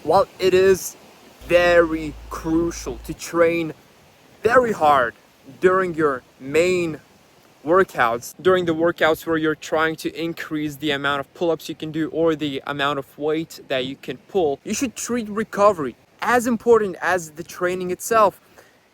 while it is very crucial to train very hard during your main workouts, during the workouts where you're trying to increase the amount of pull-ups you can do or the amount of weight that you can pull, you should treat recovery as important as the training itself,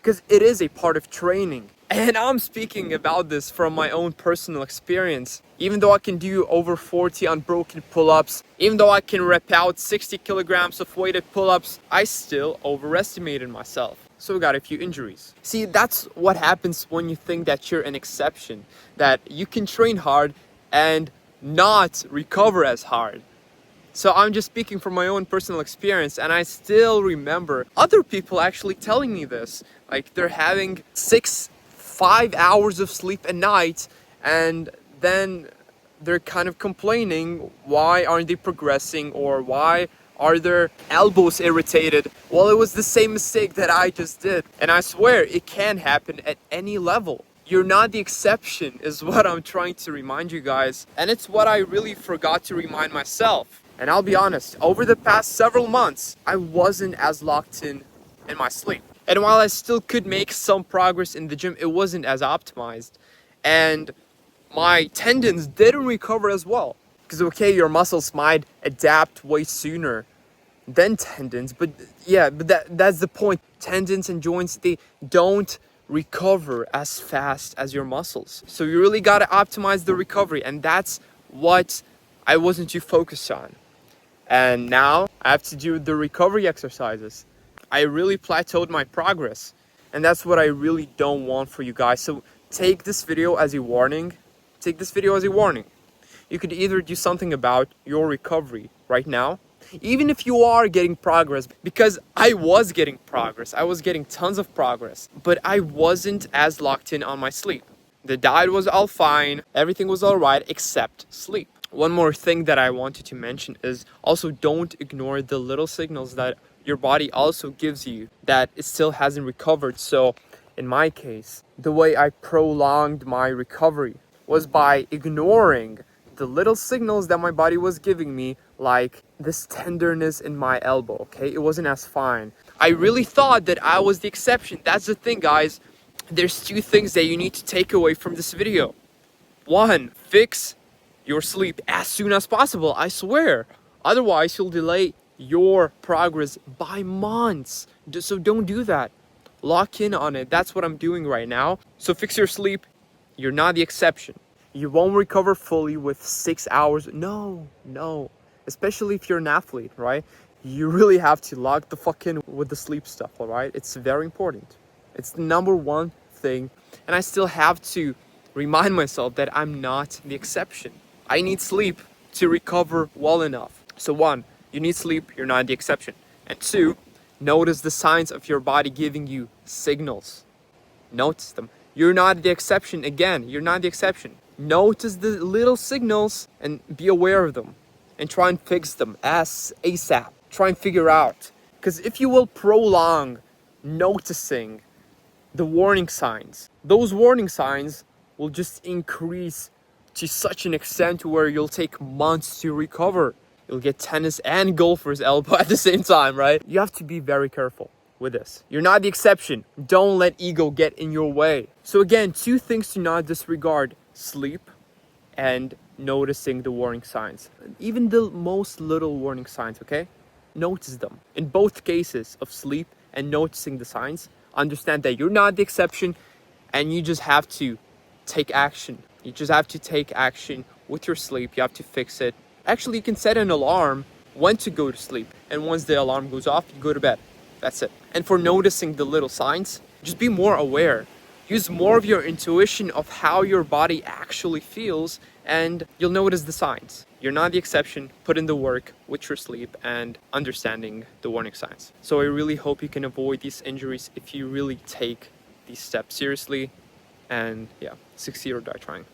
because it is a part of training. And I'm speaking about this from my own personal experience. Even though I can do over 40 unbroken pull-ups, even though I can rep out 60 kilograms of weighted pull-ups, I still overestimated myself. So I got a few injuries. See, that's what happens when you think that you're an exception, that you can train hard and not recover as hard. So I'm just speaking from my own personal experience, and I still remember other people actually telling me this. Like, they're having 5 hours of sleep a night, and then they're kind of complaining, why aren't they progressing, or why are their elbows irritated? Well, it was the same mistake that I just did. And I swear, it can happen at any level. You're not the exception, is what I'm trying to remind you guys. And it's what I really forgot to remind myself. And I'll be honest, over the past several months, I wasn't as locked in my sleep. And while I still could make some progress in the gym, it wasn't as optimized. And my tendons didn't recover as well. Because, okay, your muscles might adapt way sooner than tendons. But yeah, that's the point. Tendons and joints, they don't recover as fast as your muscles. So you really got to optimize the recovery. And that's what I wasn't too focused on. And now I have to do the recovery exercises. I really plateaued my progress. And that's what I really don't want for you guys. So take this video as a warning. Take this video as a warning. You could either do something about your recovery right now, even if you are getting progress, because I was getting progress. I was getting tons of progress, but I wasn't as locked in on my sleep. The diet was all fine. Everything was all right except sleep. One more thing that I wanted to mention is also don't ignore the little signals that your body also gives you that it still hasn't recovered. So in my case, the way I prolonged my recovery was by ignoring the little signals that my body was giving me, like this tenderness in my elbow, okay? It wasn't as fine. I really thought that I was the exception. That's the thing, guys. There's two things that you need to take away from this video. One, fix your sleep as soon as possible, I swear. Otherwise, you'll delay your progress by months. So don't do that. Lock in on it. That's what I'm doing right now. So fix your sleep. You're not the exception. You won't recover fully with 6 hours. No. Especially if you're an athlete, right? You really have to lock the fuck in with the sleep stuff, all right? It's very important. It's the number one thing. And I still have to remind myself that I'm not the exception. I need sleep to recover well enough. So one, you need sleep, you're not the exception. And two, notice the signs of your body giving you signals. Notice them. You're not the exception. Again, you're not the exception. Notice the little signals and be aware of them. And try and fix them ASAP. Try and figure out. Because if you will prolong noticing the warning signs, those warning signs will just increase to such an extent where you'll take months to recover. You'll get tennis and golfer's elbow at the same time, right? You have to be very careful with this. You're not the exception. Don't let ego get in your way. So again, two things to not disregard: sleep and noticing the warning signs. Even the most little warning signs, okay? Notice them. In both cases of sleep and noticing the signs, understand that you're not the exception and you just have to take action. You just have to take action with your sleep. You have to fix it. Actually, you can set an alarm when to go to sleep. And once the alarm goes off, you go to bed. That's it. And for noticing the little signs, just be more aware. Use more of your intuition of how your body actually feels, and you'll notice the signs. You're not the exception. Put in the work with your sleep and understanding the warning signs. So I really hope you can avoid these injuries if you really take these steps seriously. And yeah, succeed or die trying.